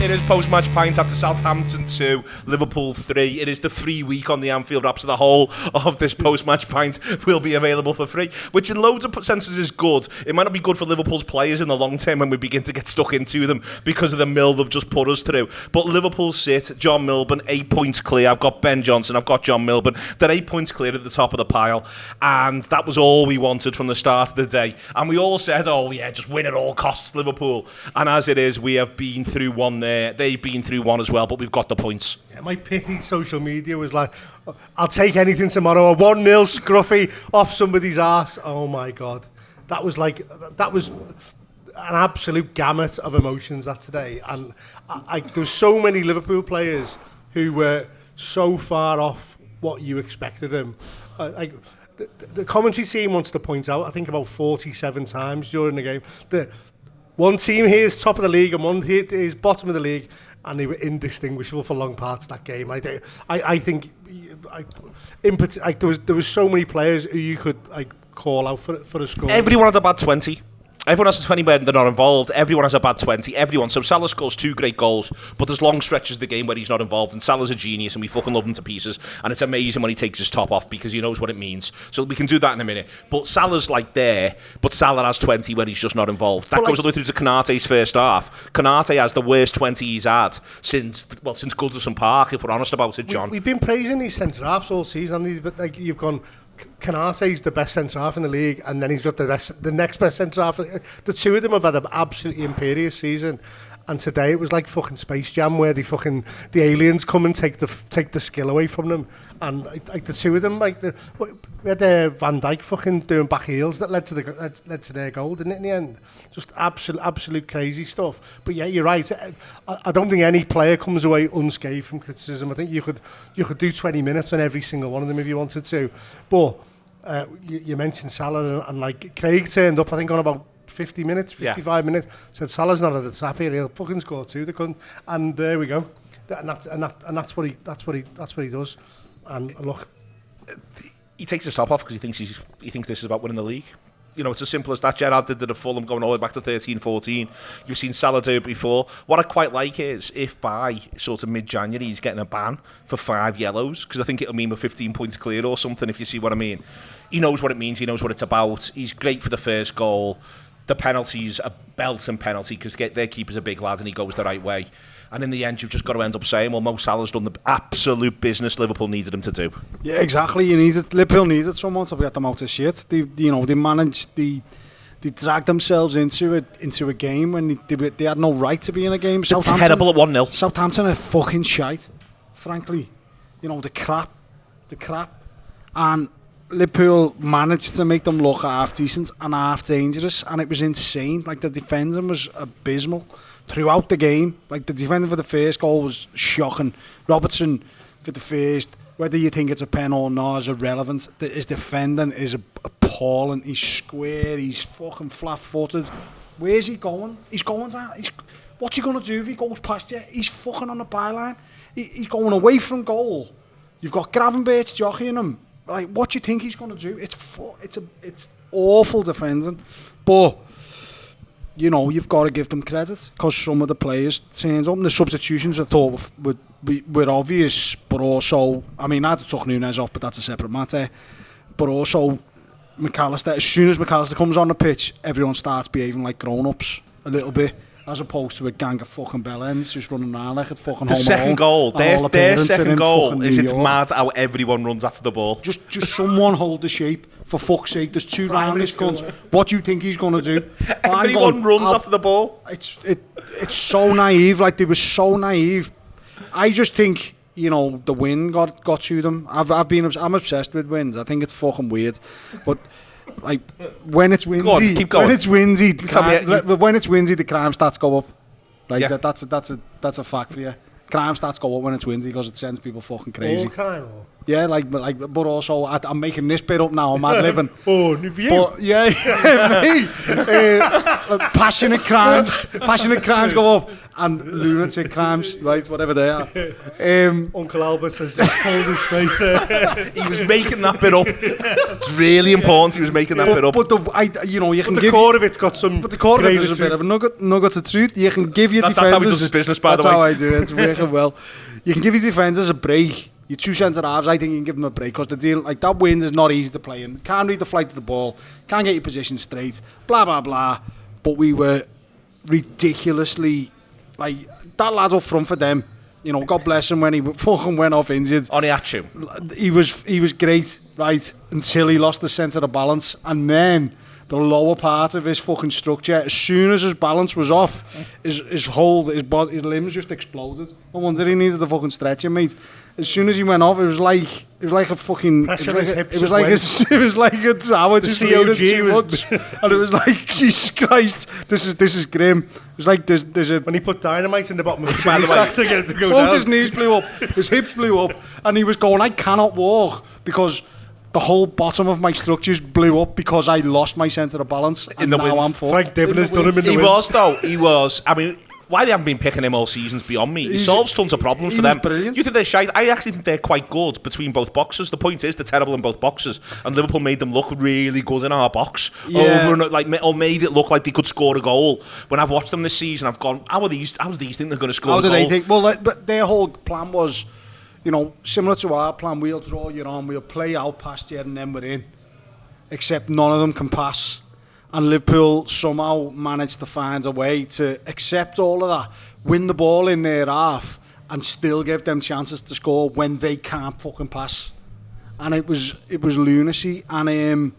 It is post-match pint after Southampton 2, Liverpool 3. It is the free week on the Anfield Wrap, so the whole of this post-match pint will be available for free, which in loads of senses is good. It might not be good for Liverpool's players in the long term when we begin to get stuck into them because of the mill they've just put us through. But Liverpool sit, John Milburn, 8 points clear. I've got Ben Johnson, I've got John Milburn. They're 8 points clear at the top of the pile, and that was all we wanted from the start of the day. And we all said, oh yeah, just win at all costs, Liverpool. And as it is, we have been through one there. They've been through one as well, but we've got the points. Yeah, my pithy social media was like, I'll take anything tomorrow. A 1-0 scruffy off somebody's arse. Oh my God. That was an absolute gamut of emotions that today. And there was so many Liverpool players who were so far off what you expected them. The commentary team wants to point out, I think about 47 times during the game, that one team here is top of the league and one here is bottom of the league, and they were indistinguishable for long parts of that game. I think there was so many players who you could call out for a score. Everyone had a bad 20. Everyone has a 20 when they're not involved. Everyone has a bad 20. Everyone. So Salah scores 2 great goals, but there's long stretches of the game where he's not involved. And Salah's a genius, and we fucking love him to pieces. And it's amazing when he takes his top off because he knows what it means. So we can do that in a minute. But Salah's there, but Salah has 20 when he's just not involved. That goes all the way through to Konate's first half. Konate has the worst 20 he's had since Goodison Park, if we're honest about it, John. We've been praising these centre-halves all season, but you've gone... Konate's the best centre-half in the league, and then he's got the next best centre-half. The two of them have had an absolutely imperious season, and today it was like fucking Space Jam where the aliens come and take the skill away from them, and the two of them, we had Van Dijk fucking doing back heels that led to their goal, didn't it, in the end? Just absolute crazy stuff. But yeah, you're right. I don't think any player comes away unscathed from criticism. I think you could do 20 minutes on every single one of them if you wanted to. But you mentioned Salah, and Craig turned up, I think, on about 50 minutes, 55 minutes. Said Salah's not at the tap here. He'll fucking score 2. They couldn't, and there we go. And that's what he does. And look, he takes his top off because he thinks this is about winning the league. You know, it's as simple as that. Gerrard did it at Fulham going all the way back to 13-14. You've seen Salah do it before. What I quite like is if by sort of mid-January he's getting a ban for 5 yellows, because I think it'll mean we're 15 points clear or something, if you see what I mean. He knows what it means. He knows what it's about. He's great for the first goal. The penalty's a belting penalty because their keeper's a big lad and he goes the right way. And in the end, you've just got to end up saying, well, Mo Salah's done the absolute business Liverpool needed him to do. Yeah, exactly. Liverpool needed someone to get them out of shit. They managed, they dragged themselves into a game when they had no right to be in a game. They're terrible at 1-0. Southampton are fucking shite, frankly. The crap. And Liverpool managed to make them look half decent and half dangerous, and it was insane. The defending was abysmal throughout the game. The defending for the first goal was shocking. Robertson for the first, whether you think it's a pen or not, is irrelevant. His defending is appalling. He's square, he's fucking flat-footed. Where's he going? He's going down. What's he going to do if he goes past you? He's fucking on the byline. He's going away from goal. You've got Gravenberch jockeying him. What do you think he's going to do? It's awful defending. But, you've got to give them credit because some of the players turned up and the substitutions I thought were obvious, but also, I'd have took Núñez off, but that's a separate matter. But also, McAllister, as soon as McAllister comes on the pitch, everyone starts behaving like grown-ups a little bit. As opposed to a gang of fucking bellends just running around like it's fucking the home second alone. Goal, their second goal is it's York. mad how everyone runs after the ball. Just someone hold the shape, for fuck's sake. There's 2 rounders guns. What do you think he's going to do? Everyone runs after the ball. It's so naive. They were so naive. I just think the wind got to them. I'm obsessed with winds. I think it's fucking weird, but. When it's windy, when it's windy, the crime stats go up. Yeah. That's a fact for you. Crime stats go up when it's windy because it sends people fucking crazy. All crime, or? Yeah, but also I'm making this bit up now. I'm ad libbing. Oh, for you. But, yeah, me. Passionate crimes go up, and lunatic crimes, right, whatever they are. Uncle Albert has just pulled his face there. He was making that bit up. It's really important. He was making that bit up. But you can The give. core of it's got some. But the core of it grain is a bit of a nugget of truth. You can give your That's defenders. how he does his business, by the way. That's how I do it. It's working well. You can give your defenders a break. Your two centre halves, I think you can give them a break because the deal like that wind is not easy to play in. Can't read the flight of the ball. Can't get your position straight. Blah blah blah. But we were ridiculously like that lad up front for them. You know, God bless him when he fucking went off injured. Oniachu. He was great, right? Until he lost the centre of balance, and then the lower part of his fucking structure, as soon as his balance was off, his limbs just exploded. No wonder he needed the fucking stretcher, mate. As soon as he went off, it was like a fucking. It was like a tower just leaning too much, and it was like, Jesus Christ, this is grim. It was like there's a. When he put dynamite in the bottom of the chimney stacks to get it to go down. Both his knees blew up, his hips blew up, and he was going, I cannot walk because the whole bottom of my structures blew up because I lost my centre of balance. And now I'm fucked. Frank Dibner's done him in the wind. He was, though. He was. I mean, why they haven't been picking him all season's beyond me. He solves tons of problems for them. Brilliant. You think they're shite? I actually think they're quite good between both boxes. The point is, they're terrible in both boxes. And Liverpool made them look really good in our box. Yeah. Or made it look like they could score a goal. When I've watched them this season, I've gone, how do these think they're going to score a goal? How do they think? Well, but their whole plan was, you know, similar to our plan. We'll draw you on, we'll play out past you, and then we're in. Except none of them can pass. And Liverpool somehow managed to find a way to accept all of that, win the ball in their half, and still give them chances to score when they can't fucking pass. And it was lunacy. And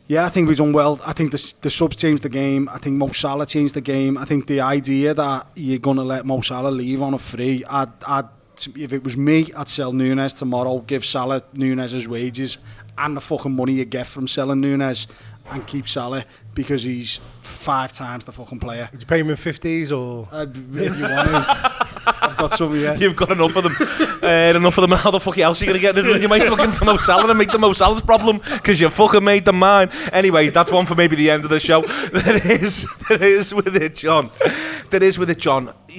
yeah, I think we've done well. I think the subs changed the game. I think Mo Salah changed the game. I think the idea that you're going to let Mo Salah leave on a free, if it was me, I'd sell Núñez tomorrow, give Salah Núñez's wages and the fucking money you get from selling Núñez, and keep Salah because he's 5 times the fucking player. Would you pay him in 50s or? If you want to. I've got some, yeah. You've got enough of them. Enough of them, and how the fuck else are you going to get this? You might look into Mo Salah and make the Mo Salah's problem because you fucking made them mine. Anyway, that's one for maybe the end of the show. There is with it, John.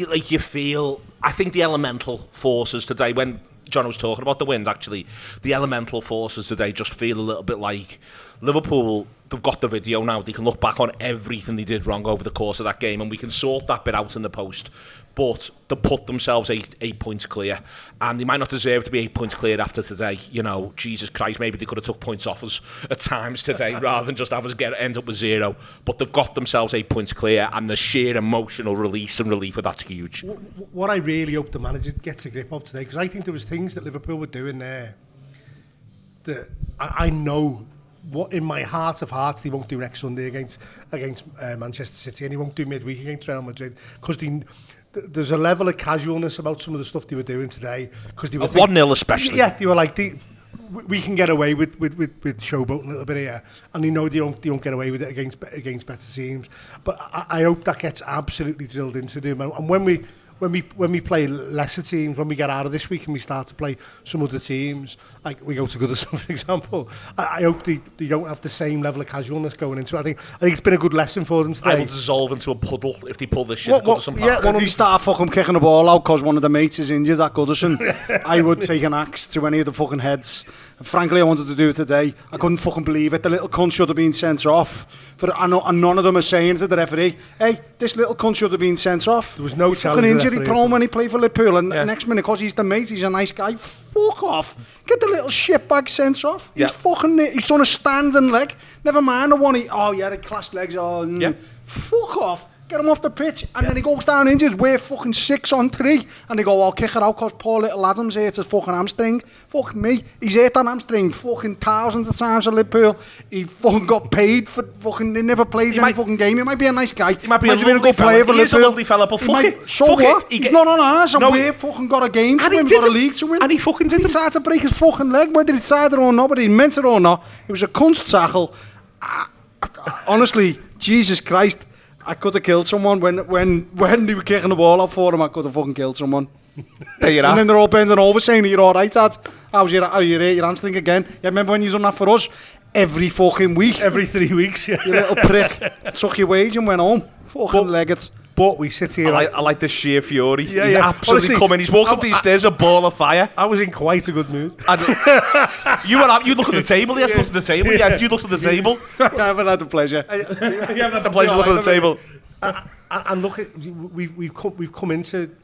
Like, you feel, I think the elemental forces today, when John was talking about the wins, actually, the elemental forces today just feel a little bit like Liverpool. They've got the video now. They can look back on everything they did wrong over the course of that game, and we can sort that bit out in the post. But they put themselves eight points clear, and they might not deserve to be 8 points clear after today. You know, Jesus Christ, maybe they could have took points off us at times today rather than just have us end up with 0. But they've got themselves 8 points clear, and the sheer emotional release and relief of that's huge. What I really hope the manager gets a grip of today, because I think there was things that Liverpool were doing there that I know. What in my heart of hearts they won't do next Sunday against Manchester City, and he won't do midweek against Real Madrid, because there's a level of casualness about some of the stuff they were doing today, because they were 1-0 especially. Yeah, they were like we can get away with showboating a little bit here, and they know they don't get away with it against better teams. But I hope that gets absolutely drilled into them, and when we play lesser teams, when we get out of this week and we start to play some other teams, like we go to Goodison, for example, I hope they don't have the same level of casualness going into it. I think it's been a good lesson for them today. I will dissolve into a puddle if they pull this shit at Goodison Park. If you start fucking kicking the ball out because one of the mates is injured at Goodison, I would take an axe to any of the fucking heads. And frankly, I wanted to do it today. I couldn't fucking believe it. The little cunt should have been sent off. And none of them are saying to the referee, hey, this little cunt should have been sent off. There was no challenge. Fucking injury prone when he played for Liverpool, and next minute, because he's the mate, he's a nice guy. Fuck off. Get the little shitbag sent off. He's he's on a standing leg. Never mind the one the class legs. Fuck off. Get him off the pitch, and then he goes down injured. We're fucking 6 on 3, and they go, I'll kick it out because poor little Adam's hurt his fucking hamstring. Fuck me, he's hurt that hamstring fucking thousands of times at Liverpool. He fucking got paid for fucking. He never plays any fucking game. He might be a nice guy. He might be a good player for Liverpool. He's a lovely fella, but fuck it. So what? He's not on ours, and we've fucking got a game to win. We've got a league to win. And he fucking did. He tried to break his fucking leg, whether he tried it or not, whether he meant it or not. It was a cunt tackle. Honestly, Jesus Christ. I could have killed someone when they were kicking the ball out for him. I could have fucking killed someone. There you are. And then they're all bending over saying, you're all right, Dad. How you hurt your hamstring again? Yeah, remember when you done that for us? every fucking week. Every 3 weeks, yeah. You little prick. Took your wage and went home. Fucking legged. But we sit here... I like the sheer fury. Yeah, He's yeah. absolutely Honestly, coming. He's walked up these stairs, a ball of fire. I was in quite a good mood. You look at the table. Yes, looked at the table. Yeah, you looked at the table. I haven't had the pleasure. You haven't had the pleasure looking at the table. And look, we've come into...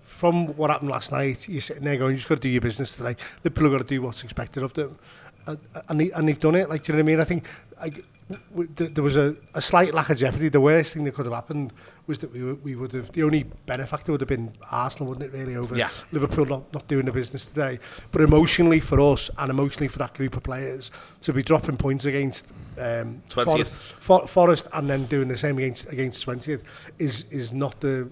from what happened last night, you're sitting there going, you just got to do your business today. Liverpool got to do what's expected of them. And they've done it. Like, do you know what I mean? I think there was a slight lack of jeopardy. The worst thing that could have happened was that we would have, the only benefactor would have been Arsenal, wouldn't it, really, over Liverpool not doing the business today. But emotionally for us and emotionally for that group of players, to be dropping points against 20th. Forest and then doing the same against 20th is not the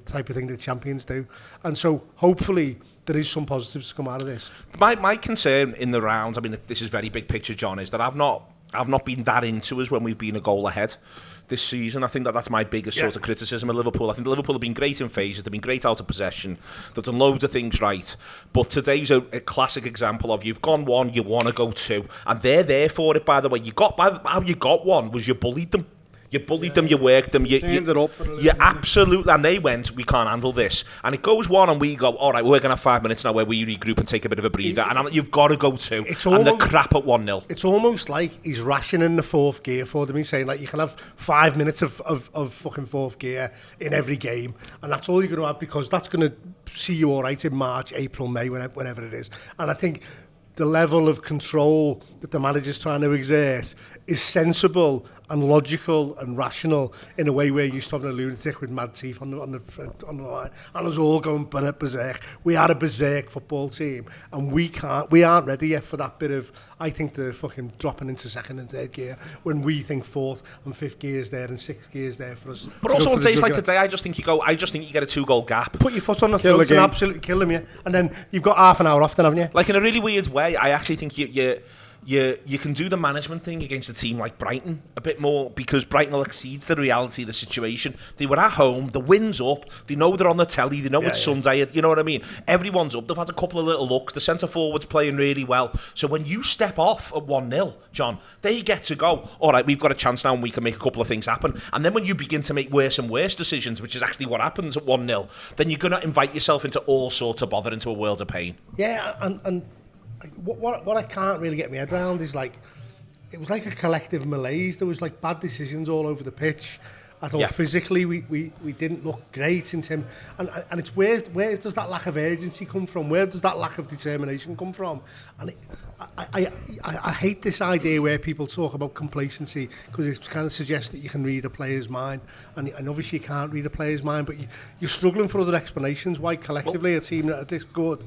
type of thing that champions do. And so hopefully there is some positives to come out of this. My concern in the rounds, I mean, this is very big picture, John, is that I've not been that into us when we've been a goal ahead this season. I think that's my biggest sort of criticism of Liverpool. I think Liverpool have been great in phases, they've been great out of possession, they've done loads of things right, but today's a classic example of you've gone one, you want to go two, and they're there for it, by the way. How you got one was you bullied them. You bullied them, you worked them, you absolutely, and they went, we can't handle this. And it goes one, and we go, all right, we're going to have 5 minutes now where we regroup and take a bit of a breather. You've got to go two. And they're crap at 1-0. It's almost like he's rationing the fourth gear for them. He's saying, like, you can have 5 minutes of fucking fourth gear in every game, and that's all you're going to have, because that's going to see you all right in March, April, May, whenever it is. And I think the level of control that the manager's trying to exert is sensible and logical and rational in a way where you used to have a lunatic with mad teeth on the line, and us all going berserk. We are a berserk football team, and we aren't ready yet for that bit of, I think, the fucking dropping into second and third gear when we think fourth and fifth gear's there and sixth gear's there for us. But also on days like today, I just think you get a 2-goal gap. Put your foot on the throat and absolutely kill them, yeah. And then you've got half an hour off then, haven't you? Like, in a really weird way, I actually think you can do the management thing against a team like Brighton a bit more, because Brighton will exceed the reality of the situation. They were at home, the wind's up, they know they're on the telly, they know it's Sunday, you know what I mean? Everyone's up, they've had a couple of little looks, the centre-forward's playing really well. So when you step off at 1-0, John, they get to go, all right, we've got a chance now and we can make a couple of things happen. And then when you begin to make worse and worse decisions, which is actually what happens at 1-0, then you're going to invite yourself into all sorts of bother, into a world of pain. Yeah, and what I can't really get my head around is, like, it was like a collective malaise. There was like bad decisions all over the pitch. I thought physically we didn't look great in terms, and it's where does that lack of urgency come from? Where does that lack of determination come from? And I hate this idea where people talk about complacency, because it kind of suggests that you can read a player's mind, and obviously you can't read a player's mind, but you're struggling for other explanations why collectively a team that are this good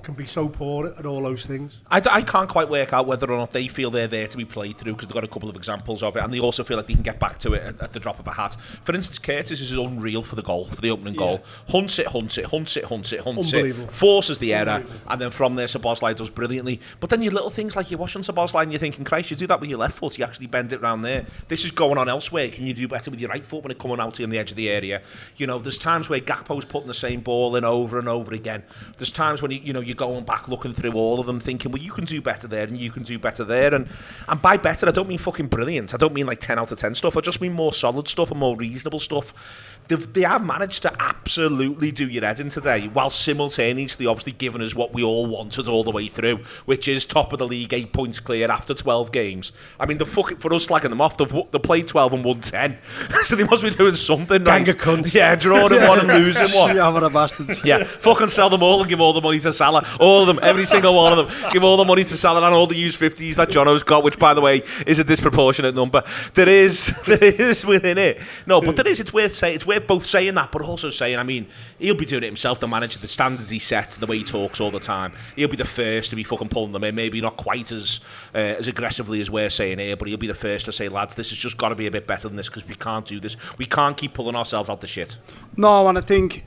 can be so poor at all those things. I can't quite work out whether or not they feel they're there to be played through, because they've got a couple of examples of it, and they also feel like they can get back to it at the drop of a hat. For instance, Curtis is unreal for the opening goal. Hunts it. Forces the error, and then from there Szoboszlai does brilliantly. But then your little things, like you're watching Szoboszlai and you're thinking, Christ, you do that with your left foot, you actually bend it round there. This is going on elsewhere. Can you do better with your right foot when it's coming out on the edge of the area? You know, there's times where Gakpo's putting the same ball in over and over again. There's times when you're going back looking through all of them thinking, well, you can do better there and you can do better there, and by better I don't mean fucking brilliant, I don't mean like 10 out of 10 stuff, I just mean more solid stuff and more reasonable stuff. They have managed to absolutely do your head in today, while simultaneously obviously giving us what we all wanted all the way through, which is top of the league, 8 points clear after 12 games. I mean, for us slagging them off, they played 12 and won 10, so they must be doing something right. Gang of cunts. Yeah, drawing one and losing one. Yeah, what a bastard. Yeah, fucking sell them all and give all the money to Salah. All of them, every single one of them. Give all the money to Salah and all the used 50s that Jono's got, which, by the way, is a disproportionate number. There is within it. No, but it's worth saying. It's worth both saying that, but also saying, I mean, he'll be doing it himself, the manager, the standards he sets, the way he talks all the time. He'll be the first to be fucking pulling them in. Maybe not quite as aggressively as we're saying here, but he'll be the first to say, lads, this has just got to be a bit better than this, because we can't do this. We can't keep pulling ourselves out the shit. No, and I think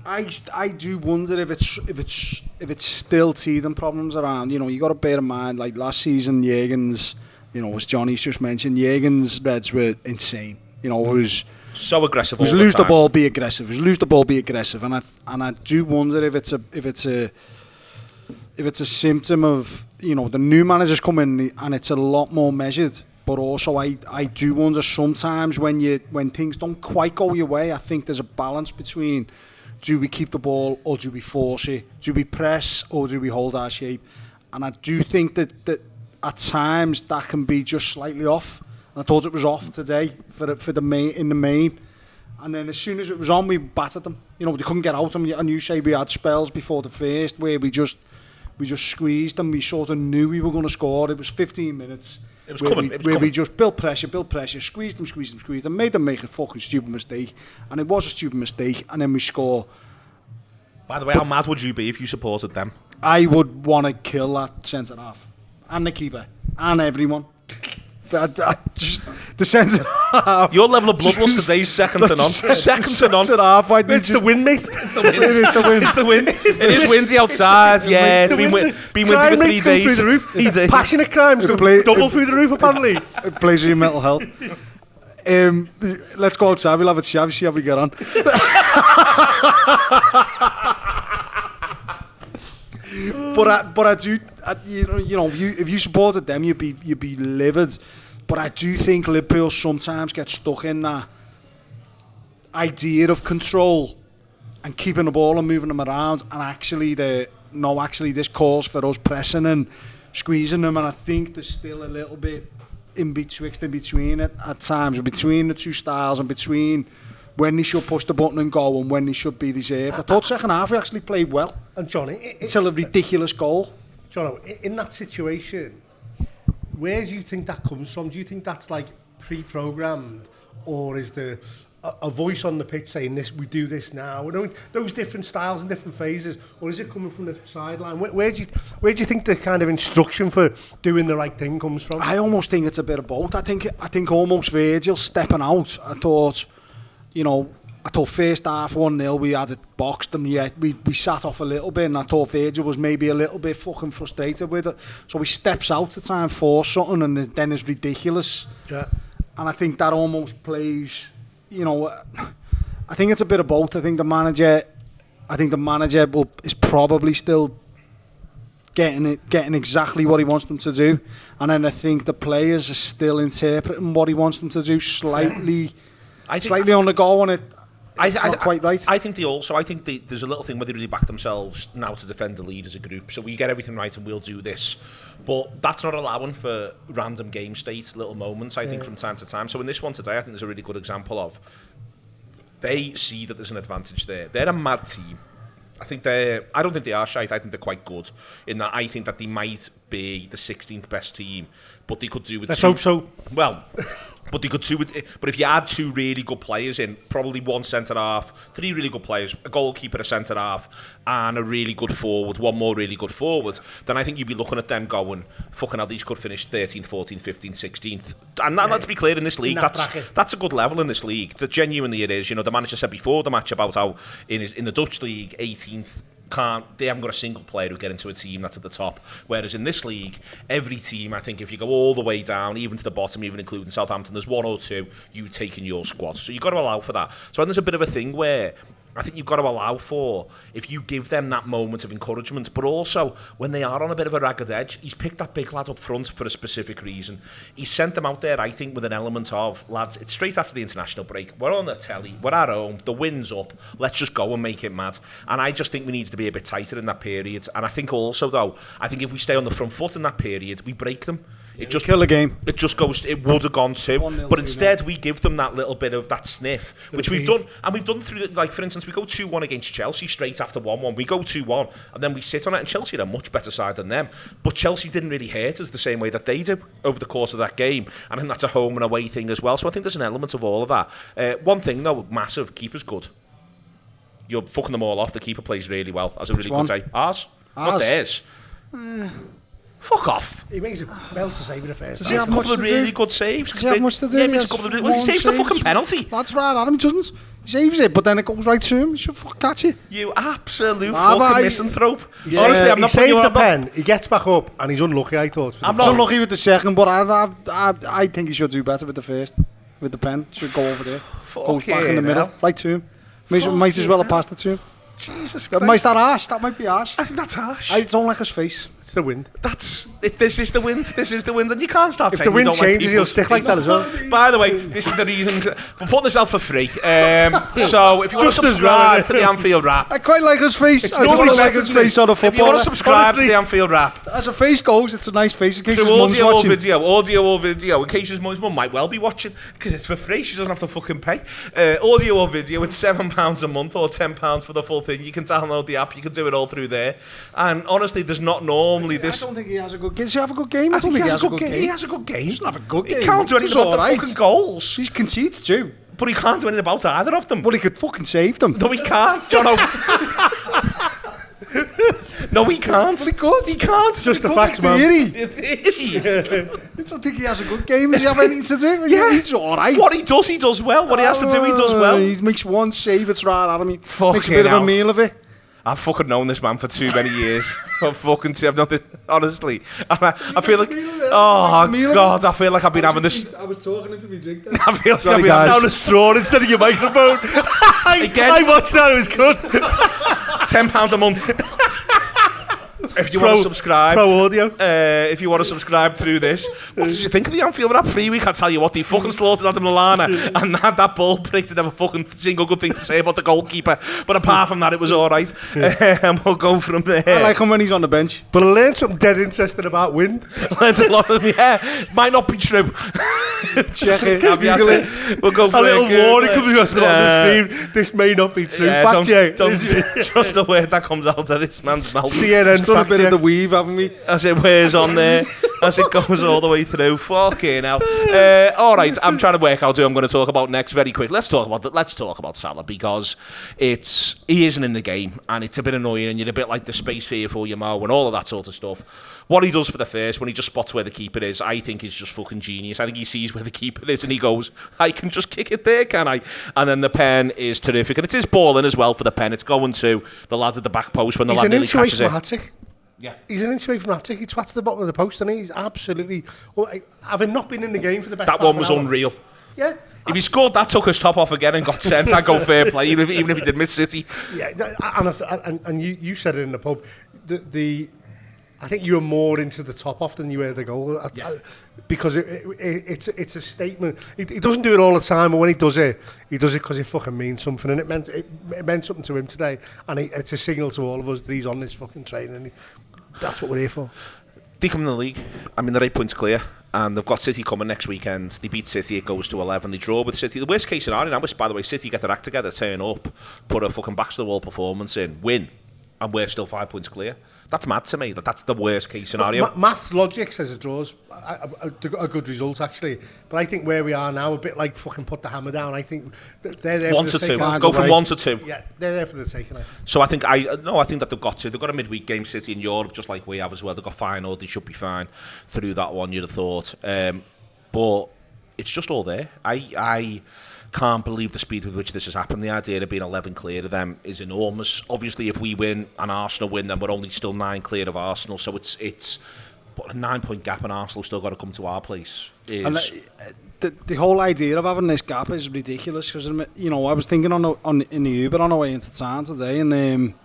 I do wonder if it's still teething problems around. You know, you got to bear in mind, like last season, Jürgen's, you know, as Johnny's just mentioned, Jürgen's Reds were insane. You know, it was so aggressive. It was lose the ball, be aggressive. It was lose the ball, be aggressive. And I do wonder if it's a a symptom of, you know, the new managers come in and it's a lot more measured. But also, I do wonder sometimes when things don't quite go your way, I think there's a balance between, do we keep the ball or do we force it? Do we press or do we hold our shape? And I do think that at times that can be just slightly off. And I thought it was off today in the main. And then as soon as it was on, we battered them. You know, they couldn't get out. And you say we had spells before the first where we just squeezed them. We sort of knew we were going to score. It was 15 minutes. It was coming. We just built pressure, squeezed them, made them make a fucking stupid mistake. And it was a stupid mistake. And then we score. By the way, how mad would you be if you supported them? I would want to kill that centre half. And the keeper. And everyone. Just the centre half. Your level of bloodlust today's second to none. Second to none. It's the wind, mate. It's the wind. It is windy outside. Yeah, it's been windy for 3 days. Through the roof. Passionate crimes go double through the roof, apparently. It plays with your mental health. Let's go outside. We'll have a chat. See how we get on. But I do, you know, if you supported them, you'd be livid. But I do think Liverpool sometimes get stuck in that idea of control and keeping the ball and moving them around, and actually this calls for us pressing and squeezing them. And I think there's still a little bit in between it at times, between the two styles and between when they should push the button and go and when they should be reserved. I thought second half we actually played well. And Johnny, until a ridiculous goal. Johnny, in that situation, where do you think that comes from? Do you think that's like pre-programmed, or is there a voice on the pitch saying this? We do this now. Those different styles and different phases, or is it coming from the sideline? Where do you think the kind of instruction for doing the right thing comes from? I almost think it's a bit of both. I think almost Virgil stepping out. I thought first half 1-0 we had it boxed and yet we sat off a little bit, and I thought Virgil was maybe a little bit fucking frustrated with it, so he steps out to try and force something and then it's ridiculous. Yeah. And I think that almost plays, you know, I think it's a bit of both. I think the manager is probably still getting exactly what he wants them to do, and then I think the players are still interpreting what he wants them to do slightly on the go, and it's not quite right. I think there's a little thing where they really back themselves now to defend the lead as a group. So we get everything right and we'll do this. But that's not allowing for random game state, little moments, I think, from time to time. So in this one today, I think there's a really good example of they see that there's an advantage there. They're a mad team. I don't think they are shite. I think they're quite good in that. I think that they might be the 16th best team, but they could do with Let's hope so. Well, but they could do with. But if you add two really good players in, probably one centre half, three really good players, a goalkeeper, a centre half, and a really good forward, one more really good forward, then I think you'd be looking at them going, fucking hell, these could finish 13th, 14th, 15th, 16th. And let's be clear, in this league, that's a good level in this league. That genuinely it is. You know, the manager said before the match about how in the Dutch league, 18th. They haven't got a single player who get into a team that's at the top. Whereas in this league, every team, I think, if you go all the way down, even to the bottom, even including Southampton, there's one or two you take in your squad. So you've got to allow for that. So there's a bit of a thing where I think you've got to allow for, if you give them that moment of encouragement, but also when they are on a bit of a ragged edge, he's picked that big lad up front for a specific reason. He's sent them out there, I think, with an element of, lads, it's straight after the international break, we're on the telly, we're at home, the wind's up, let's just go and make it mad. And I just think we need to be a bit tighter in that period. And I think also, though, if we stay on the front foot in that period, we break them. It just kill the game. It just goes. It would have gone too, but instead we give them that little bit of that sniff, which we've done, and we've done through. Like for instance, we go 2-1 against Chelsea straight after 1-1. We go 2-1, and then we sit on it. And Chelsea are a much better side than them, but Chelsea didn't really hurt us the same way that they do over the course of that game. And I think that's a home and away thing as well. So I think there's an element of all of that. One thing though, massive, keeper's good. You're fucking them all off. The keeper plays really well. Has a really good day. Ours, not theirs. Fuck off. He makes a belt to save in the first. Does he have a couple of really good saves? Does he have much to do? Yeah, he saves the fucking penalty. That's right, Adam. He doesn't. He saves it, but then it goes right to him. He should fucking catch it. You absolute fucking misanthrope. Yeah. Honestly, I'm not putting you on the pen. He gets back up and he's unlucky, I thought. I'm not unlucky with the second, but I think he should do better with the first. With the pen. Should go over there. Goes back in the middle. Right to him. Might as well have passed it to him. Jesus Christ. That might be harsh. I think that's harsh. I don't like his face. It's the wind. This is the wind, and you can't start If saying the wind you don't like changes, he'll people's stick like that as well. By the way, this is the reason we're putting this out for free. So if you want to subscribe to the Anfield Wrap, I quite like his face. I just normally don't like better his than face on a if you football. want to subscribe to honestly, the Anfield Wrap, As a face goes, it's a nice face in case his through mum's watching. audio or video, in case his mum might well be watching, because it's for free. She doesn't have to fucking pay. Audio or video, it's £7 a month or £10 for the full thing. You can download the app. You can do it all through there. And honestly, there's not normally this. I don't think he has a good game. Does he have a good game? I think he has a good game. He has a good game. He doesn't have a good game. He can't do anything about the fucking goals. He's conceded too. But he can't do anything about either of them. Well, he could fucking save them. No, he can't, Jono. No, he can't. Well, he could. He can't. Just the facts, man. I don't think he has a good game. Does he have anything to do? Yeah. He's all right. What he does well. What he has to do, he does well. He makes one save, it's right at him. He Fucking makes a bit hell. of a meal of it. I've fucking known this man for too many years. For fucking I've known this, honestly. I feel like, oh God, I feel like I've been having this. I was talking into me drink. I feel like I've Sorry, been guys. having Down a straw instead of your microphone. Again. I watched that, it was good. £10 a month. If you want to subscribe, Pro audio. if you want to subscribe through this, what did you think of the Anfield Wrap free week? I tell you what, they fucking slaughtered Adam Lallana, and that ball prick didn't have a fucking single good thing to say about the goalkeeper. But apart from that, it was all right, and we'll go from there. I like him when he's on the bench. But I learned something dead interesting about wind. Learned a lot of might not be true. Just Check it, caveat Google it. We'll go for A little Google warning it. comes across on the screen. This may not be true. Yeah, Fact check. don't trust the word that comes out of this man's mouth. CNN Still a fact bit of check. the weave, haven't we? As it wears on there, as it goes all the way through. Fucking hell. All right, I'm trying to work out who I'm going to talk about next very quick. Let's talk about Salah, because he isn't in the game, and it's a bit annoying, and you're a bit like the space fear for your Mo and all of that sort of stuff. What he does for the first, when he just spots where the keeper is, I think is just fucking genius. I think he sees where the keeper is and he goes, I can just kick it there, can I? And then the pen is terrific, and it is balling as well for the pen. It's going to the lads at the back post when the lad nearly catches it. hat-trick. Yeah. He's an inch away from hat-trick. He twats the bottom of the post, and he's absolutely... Well, having not been in the game for the best That one was unreal. Yeah. If he scored that, took his top off again and got sent, I'd go fair play, even if he did miss City. Yeah, and you said it in the pub. I think you were more into the top off than you were the goal, because it's a statement. He doesn't do it all the time, but when he does it because it fucking means something, and it meant something to him today, and it's a signal to all of us that he's on this fucking train, and that's what we're here for. They come in the league. I mean, they're 8 points clear, and they've got City coming next weekend. They beat City, it goes to 11. They draw with City. The worst case scenario now is, by the way, City get their act together, turn up, put a fucking backs to the wall performance in, win, and we're still 5 points clear. That's mad to me. That's the worst case scenario. Maths logic says it draws a good result, actually. But I think where we are now, a bit like fucking put the hammer down. I think they're there 1 for to the 2. taking. Go from 1 to 2. Yeah, they're there for the taking. So I think that they've got to. They've got a midweek game, City in Europe, just like we have as well. They've got final. They should be fine through that one, you'd have thought. But it's just all there. I can't believe the speed with which this has happened. The idea of being 11 clear of them is enormous. Obviously, if we win and Arsenal win, then we're only still 9 clear of Arsenal. So it's but a 9-point gap, and Arsenal still got to come to our place. And the whole idea of having this gap is ridiculous, because I was thinking in the Uber on the way into town today, and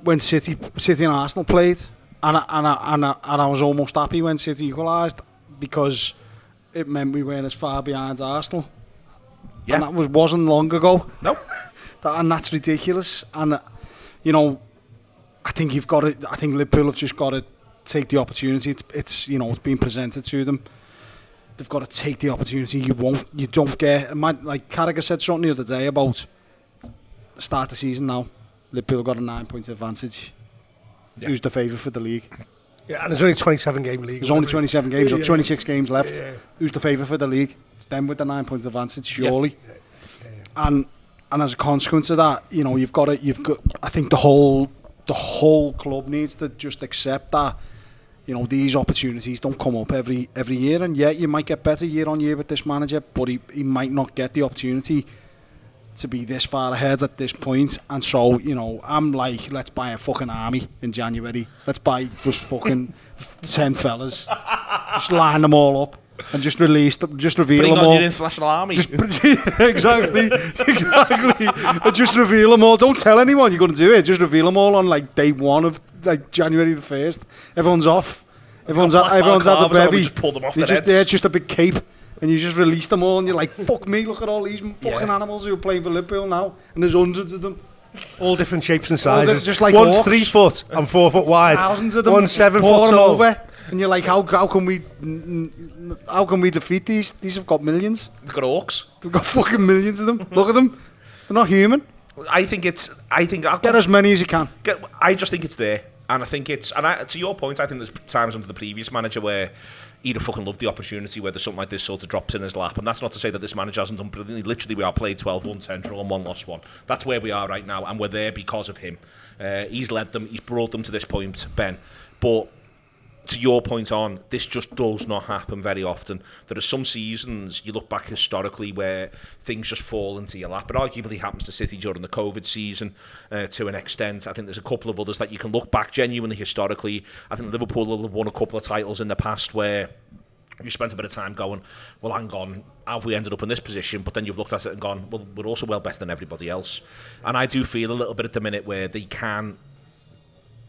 when City and Arsenal played, and I was almost happy when City equalised, because it meant we weren't as far behind Arsenal. Yeah. And that wasn't long ago. No. And that's ridiculous. And, I think I think Liverpool have just got to take the opportunity. It's been presented to them. They've got to take the opportunity. You don't get, like Carragher said something the other day about start the season now. Liverpool got a 9-point advantage. Yeah. Who's the favourite for the league? Yeah, and there's only 27 game league. There's only 27 games, or 26 games left. Yeah. Who's the favourite for the league? It's them with the 9-point advantage, surely. Yeah. And as a consequence of that, you've got. I think the whole club needs to just accept that. These opportunities don't come up every year, and yeah, you might get better year on year with this manager, but he might not get the opportunity to be this far ahead at this point. And so, I'm like, let's buy a fucking army in January. Let's buy just fucking 10 fellas. Just line them all up. and just reveal Bring them on all. your international army. Exactly. And just reveal them all. Don't tell anyone you're going to do it. Just reveal them all on like day 1 of like January the 1st. Everyone's off. Everyone's had a bevy. Just pull them off It's just a big cape. And you just release them all and you're like, fuck me, look at all these fucking animals who are playing for Liverpool now. And there's hundreds of them. All different shapes and sizes. Just like one's orcs. 3 foot and 4 foot wide. Thousands of them. One's 7 foot pouring tall. over. And you're like, how can we defeat these? These have got millions. They've got orcs. They've got fucking millions of them. Look at them. They're not human. I think I'll Get as many as you can. I just think it's there. And I think to your point, I think there's times under the previous manager where he'd have fucking loved the opportunity where there's something like this sort of drops in his lap. And that's not to say that this manager hasn't done brilliantly. Literally, we are played 12-1, 10 draw and 1 lost 1. That's where we are right now, and we're there because of him. He's led them, he's brought them to this point, Ben. But to your point on, this just does not happen very often. There are some seasons, you look back historically, where things just fall into your lap. It arguably happens to City during the COVID season to an extent. I think there's a couple of others that you can look back genuinely historically. I think Liverpool will have won a couple of titles in the past where you spent a bit of time going, well, hang on, have we ended up in this position? But then you've looked at it and gone, well, we're also well better than everybody else. And I do feel a little bit at the minute where they can...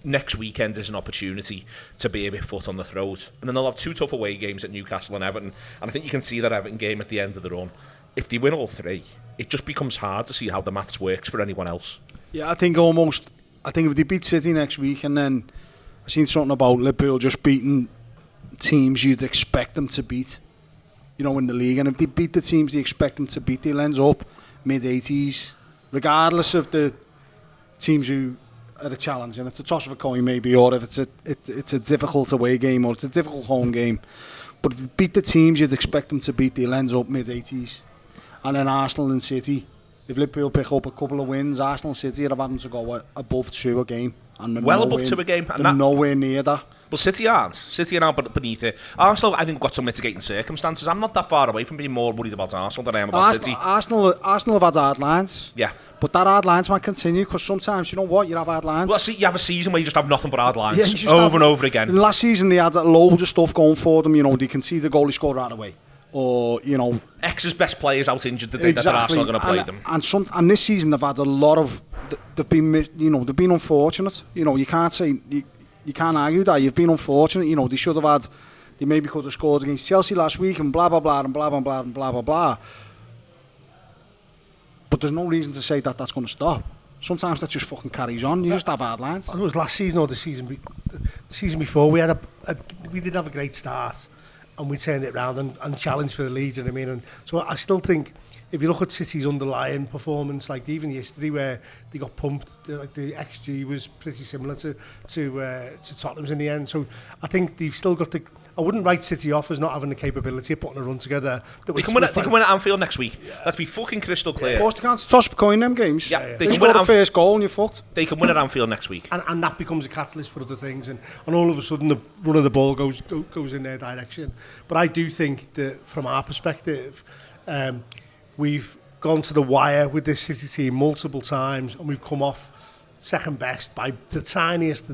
Next weekend is an opportunity to be a bit foot on the throat. And then they'll have 2 tough away games at Newcastle and Everton. And I think you can see that Everton game at the end of the run. If they win all 3, it just becomes hard to see how the maths works for anyone else. Yeah, I think if they beat City next week, and then I've seen something about Liverpool just beating teams you'd expect them to beat, in the league. And if they beat the teams they expect them to beat, they'll end up mid-80s, regardless of the teams who are a challenge. And it's a toss of a coin maybe, or if it's a difficult away game or it's a difficult home game. But if they beat the teams you'd expect them to beat, they'll end up mid-80s. And then Arsenal and City, if Liverpool pick up a couple of wins, Arsenal and City are having to go above 2 a game. And well above 2 a game. And they're nowhere near that. Well, City aren't. City are now beneath it. Arsenal, I think, got some mitigating circumstances. I'm not that far away from being more worried about Arsenal than I am about City. Arsenal have had hard lines. Yeah. But that hard lines might continue because sometimes, you have hard lines. Well, see, you have a season where you just have nothing but hard lines over and over again. Last season, they had loads of stuff going for them. They can see the goalie score right away. Or, X's best players out injured the day that Arsenal are going to play them. And this season, they've had a lot of... They've been unfortunate. You can't say... You can't argue that. You've been unfortunate. They should have had... They maybe could have scored against Chelsea last week and blah, blah, blah, and blah, blah, blah, and blah, blah, blah. But there's no reason to say that that's going to stop. Sometimes that just fucking carries on. You just have hard lines. I think it was last season or the season before. We did have a great start and we turned it around and challenged for the lead, you know what I mean? And so I still think if you look at City's underlying performance, like even yesterday where they got pumped, the XG was pretty similar to Tottenham's in the end. So I think they've still got the... I wouldn't write City off as not having the capability of putting a run together. They can win at Anfield next week. Yeah. Let's be fucking crystal clear. Of course they can't toss a coin them games. Yeah. They score the first goal and you're fucked. They can win at Anfield next week. And that becomes a catalyst for other things. And all of a sudden the run of the ball goes in their direction. But I do think that from our perspective... we've gone to the wire with this City team multiple times and we've come off second best by the tiniest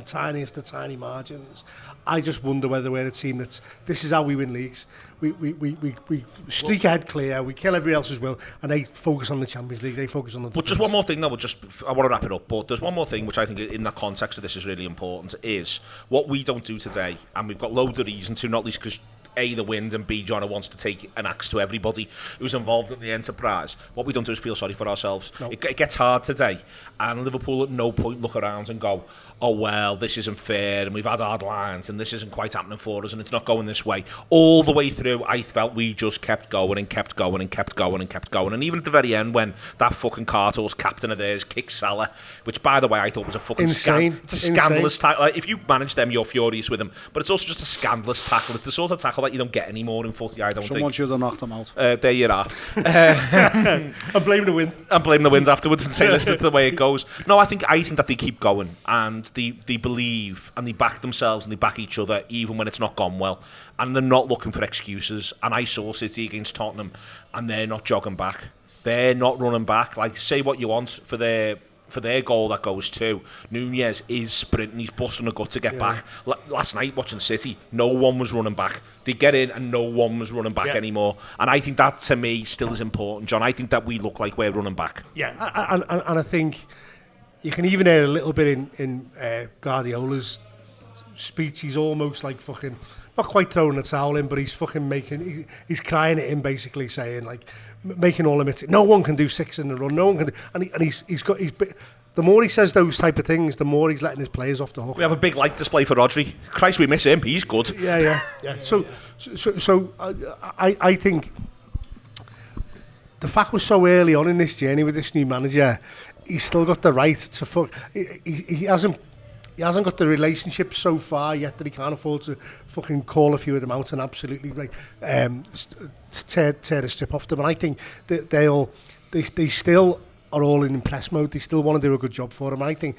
of tiny margins. I just wonder whether we're a team this is how we win leagues. We streak ahead clear, we kill everybody else's will, and they focus on the Champions League, they focus on the... But just one more thing though, I want to wrap it up, but there's one more thing which I think in that context of this is really important, is what we don't do today, and we've got loads of reasons to, not least because A, the wins, and B, John wants to take an axe to everybody who's involved in the enterprise. What we don't do is feel sorry for ourselves. No. It gets hard today, and Liverpool at no point look around and go, oh well, this isn't fair, and we've had hard lines, and this isn't quite happening for us, and it's not going this way. All the way through, I felt we just kept going and kept going and kept going and kept going, and even at the very end when that fucking Carter's captain of theirs kicked Salah, which by the way I thought was a fucking it's a scandalous tackle. Like, if you manage them, you're furious with them, but it's also just a scandalous tackle. It's the sort of tackle that you don't get anymore in footy, I don't think. Someone should have knocked them out. There you are. I'm blaming the wind. I'm blaming the winds afterwards and say, listen, it's the way it goes. No, I think that they keep going, and they believe, and they back themselves, and they back each other, even when it's not gone well. And they're not looking for excuses. And I saw City against Tottenham, and they're not jogging back. They're not running back. Like, say what you want for their for their goal that goes to, Nunez is sprinting, he's busting a gut to get back. Last night watching City, no one was running back. They get in and no one was running back anymore. And I think that, to me, still is important, John. I think that we look like we're running back. Yeah, and I think you can even hear a little bit in Guardiola's speech. He's almost like fucking, not quite throwing the towel in, but he's fucking he's crying it in, basically saying, like, making all the no one can do 6 in a run, no one can do, and he's the more he says those type of things, the more he's letting his players off the hook. We have a big light display for Rodri. Christ, we miss him. He's good. Yeah. So I think the fact we're so early on in this journey with this new manager, he's still got the right to fuck. He hasn't got the relationship so far yet that he can't afford to fucking call a few of them out and absolutely like tear the strip off them. And I think that they still are all in impress mode. They still want to do a good job for him. I think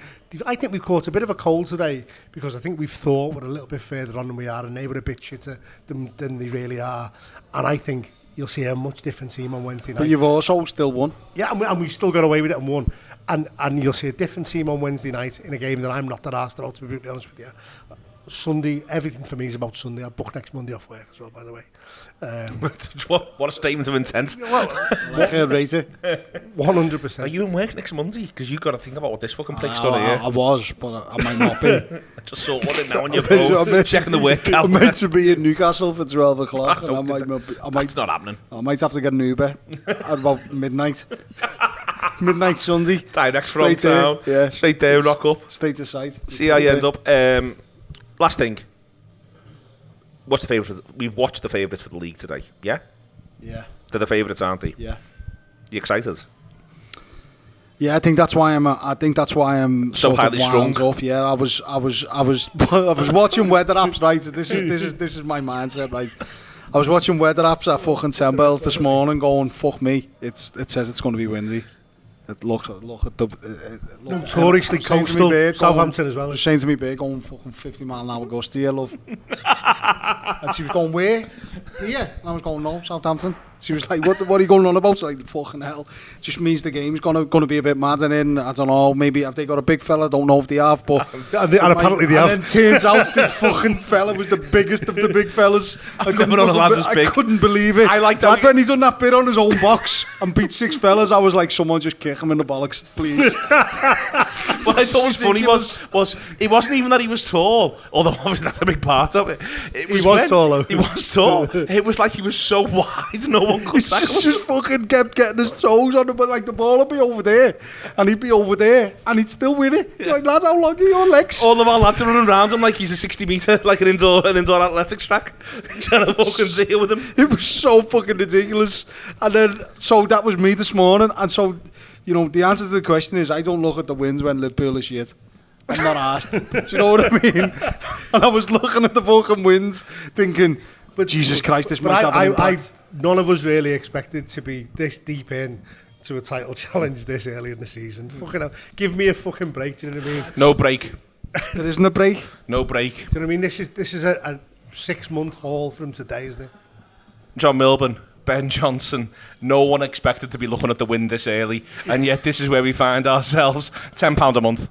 we've caught a bit of a cold today because I think we've thought we're a little bit further on than we are, and they were a bit shitter than they really are. And I think you'll see a much different team on Wednesday night. But you've also still won. Yeah, and we've still got away with it and won. And you'll see a different team on Wednesday night in a game that I'm not that arsed about, to be brutally honest with you. Sunday, everything for me is about Sunday. I book next Monday off work as well, by the way. What a statement of intent. Like a rater. 100%. Are you in work next Monday? Because you've got to think about what this fucking prick's done here. I was, but I might not be. I just saw one in now on your phone, checking the work calendar. I'm meant to be in Newcastle for 12 o'clock. That's not happening. I might have to get an Uber at about midnight. Midnight Sunday. Direct from town. Yeah. Straight there, rock up. Straight to site. See how you end up. Last thing. What's the favourite? We've watched the favourites for the league today. Yeah? Yeah. They're the favourites, aren't they? Yeah. You excited? Yeah, I think that's why I'm so sort highly of wound strung. up. Yeah, I was watching weather apps, right? This is my mindset, right? I was watching weather apps at fucking 10 bells this morning, going, fuck me. It says it's going to be windy. Look at the notoriously coastal Southampton as well. Just saying to me, babe, going fucking 50 mile an hour gust here, love. And she was going, where? Here. And I was going, no, Southampton. She was like, what are you going on about? So like, fucking hell. Just means the game's gonna be a bit mad, and then I don't know, maybe have they got a big fella? Don't know if they have, but and apparently they have. And then turns out the fucking fella was the biggest of the big fellas. I've never known a lad as big. I couldn't believe it. I liked how when he done that bit on his own box and beat 6 fellas, I was like, someone just kick him in the bollocks, please. What I thought was funny was it wasn't even that he was tall, although obviously that's a big part of it. He was tall, though. He was tall. It was like he was so wide, no one could tackle him. Just fucking kept getting his toes on it, but like the ball would be over there, and he'd be over there, and he'd still win it. You're like, lads, how long are your legs? All of our lads are running around him like he's a 60-metre, like an indoor athletics track, trying to fucking deal with him. It was so fucking ridiculous. And then, so that was me this morning, and so, you know, the answer to the question is, I don't look at the wins when Liverpool is shit. I'm not asked. Do you know what I mean? And I was looking at the fucking wins, thinking, but Jesus Christ, this might have an impact. None of us really expected to be this deep in to a title challenge this early in the season. Fucking hell. Give me a fucking break, do you know what I mean? No break. There isn't a break. No break. Do you know what I mean? This is a 6-month haul from today, isn't it? John Milburn, Ben Johnson, no one expected to be looking at the win this early, and yet this is where we find ourselves. £10 a month.